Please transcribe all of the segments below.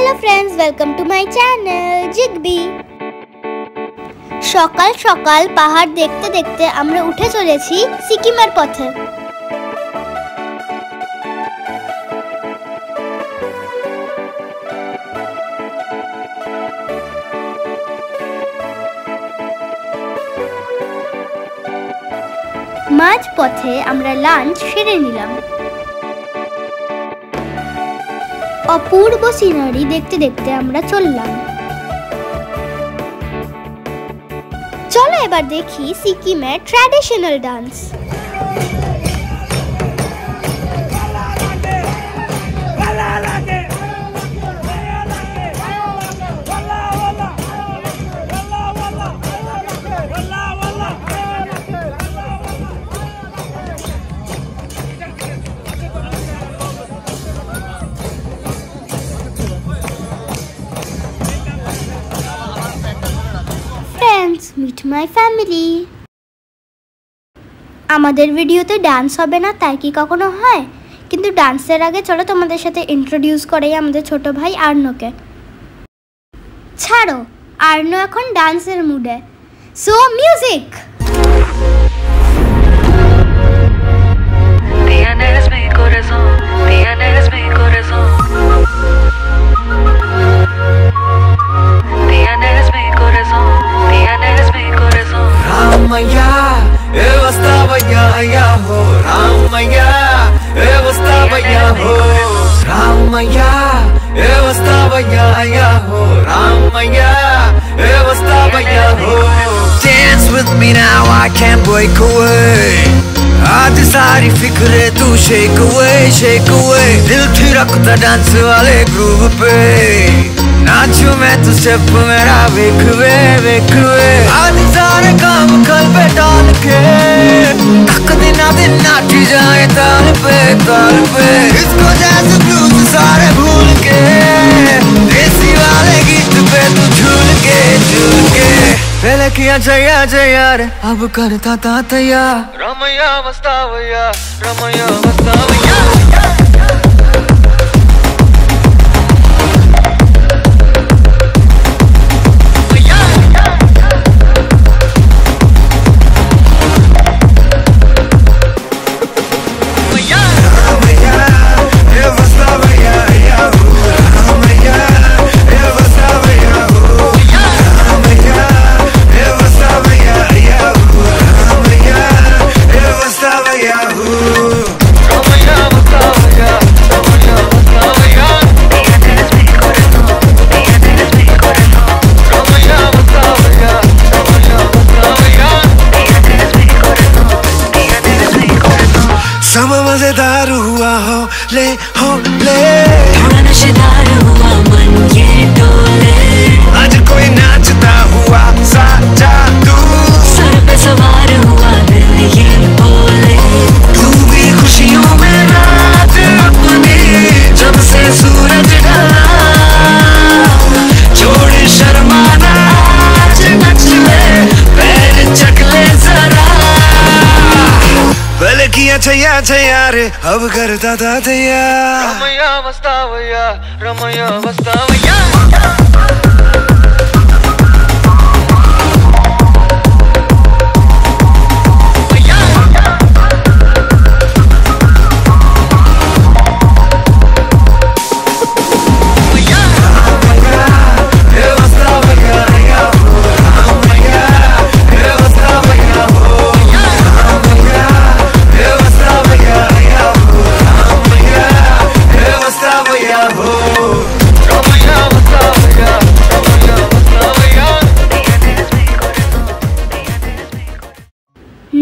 Hello friends, welcome to my channel Zigbee. সকাল সকাল পাহাড় দেখতে দেখতে আমরা উঠে চলেছি সিকিমের পথে। মাঝ পথে আমরা লাঞ্চ সেরে নিলাম। অপূর্ব সিনারি দেখতে দেখতে আমরা চললাম। চলো এবার দেখি সিকিমের traditional dance. Meet my family. আমাদের ভিডিওতে ডান্স হবে না তাই কি কখনো হয়? কিন্তু ডান্সের আগে চলো তোমাদের সাথে ইন্ট্রোডিউস করাই আমাদের ছোট ভাই আর্নকে। ছাড়ো, আর্নো এখন ডান্সের মুডে। So music. Ramaya, eu estava ya ho. Ramaya, eu estava ya ho. Ramaya, eu estava ya ho. Ramaya, eu estava ya ho. Dance with me now, I can't break away. आज सारी फिक्रे तू shake away, shake away. दिल थिरकता dance वाले groove पे। नाचू मैं तू step मेरा वेखवे वेखवे। आज सारे काम कल पे डाल के तक दिना दिन नाची जाए ताल पे इसको जैसे ब्लूज सारे भूल के देसी वाले गीत पे तू झूल के पहले किया जया रे अब करता था तैयार। रमैया वस्तावैया, रमैया वस्तावैया। मजेदार हुआ हो ले थोड़ा नशेदार हुआ मन ये डोले। आज कोई नाचता हुआ साजा तू सर पे सवार हुआ दिल ये बोले। तू भी खुशियों में नाच अपनी जब से सूरज ढला। छोड़ शर्माना आज नच ले पैर चक ले जरा। पहले किया छैया रे अब करता था तैयार। रमैया वस्तावैया, रमैया वस्तावैया।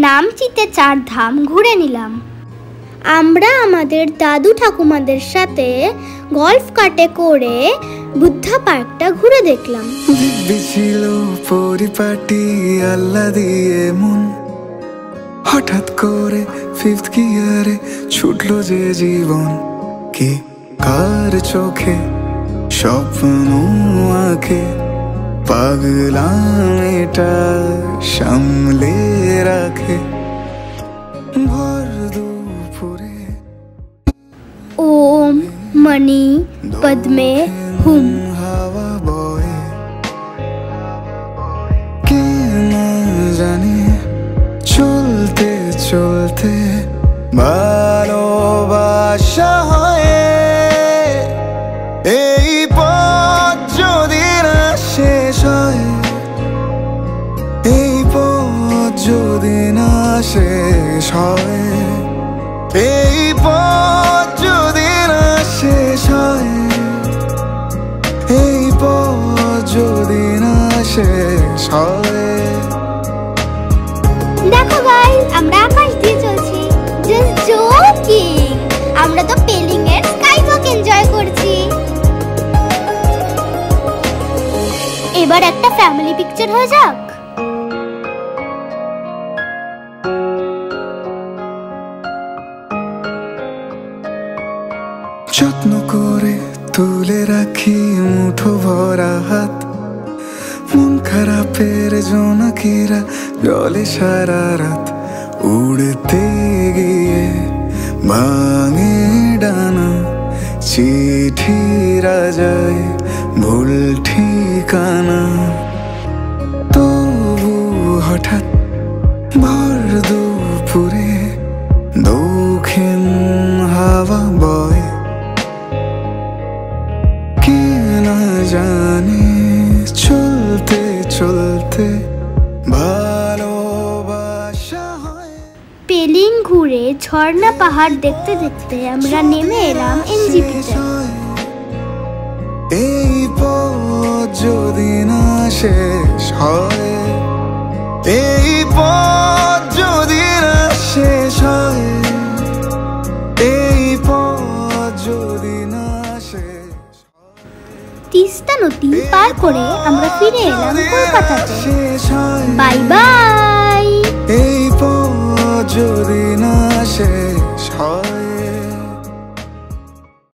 নামচিতে 4 ধাম ঘুরে নিলাম। আমরা আমাদের দাদু ঠাকুমাদের সাথে গল্ফ কার্টে করে বুদ্ধা পার্কটা ঘুরে দেখলাম। দিব্যি ছিল পরিপাটি আল্লাহ দিয়ে মন। হঠাৎ করে 5th গিয়ারে ছুটলো যে জীবন। কি কার চোখে স্বপ্ন আঁকে পাগলাম এটা সামলে রাখে ভর দুপুরে। ओम मणि पद्मे হুম। হাওয়া বয় কে না জানে চলতে চলতে ভালোবাসা হয়। এই পথ যদি না শেষ হয়, এই পথ যদি না শেষ হয়, এই পথ যদি না শেষ হয়, এই পথ যদি না শেষ হয়। দেখো গাইস, আমরা আকাশ দিয়ে চলছি। জাস্ট জোকিং, আমরা তো পেলিং এর স্কাই ওয়াক এনজয় করছি। এবার একটা ফ্যামিলি পিকচার হয়ে যাক। যত্ন করে তুলে রাখি মুঠো ভরা হাত, মন খারাপের জোনাকিরা জলে সারা রাত। উড়তে গিয়ে ভাঙে ডানা, চিঠিরা যায় ভুল ঠিকানা। তবু হঠাৎ ভর দুপুরে দক্ষিণ হাওয়া বয়, কে না জানে চলতে চলতে ভালোবাসা হয়। পেলিং ঘুরে ঝর্ণা পাহাড় দেখতে দেখতে আমরা নেমে এলাম এনজিপিতে। এই পথ যদি না শেষ হয়, এই পথ যদি না শেষ হয়, এই পথ যদি না শেষ হয়। তিস্তা নদী পার করে আমরা ফিরে এলাম কলকাতাতে। শেষ হয়। Bye bye.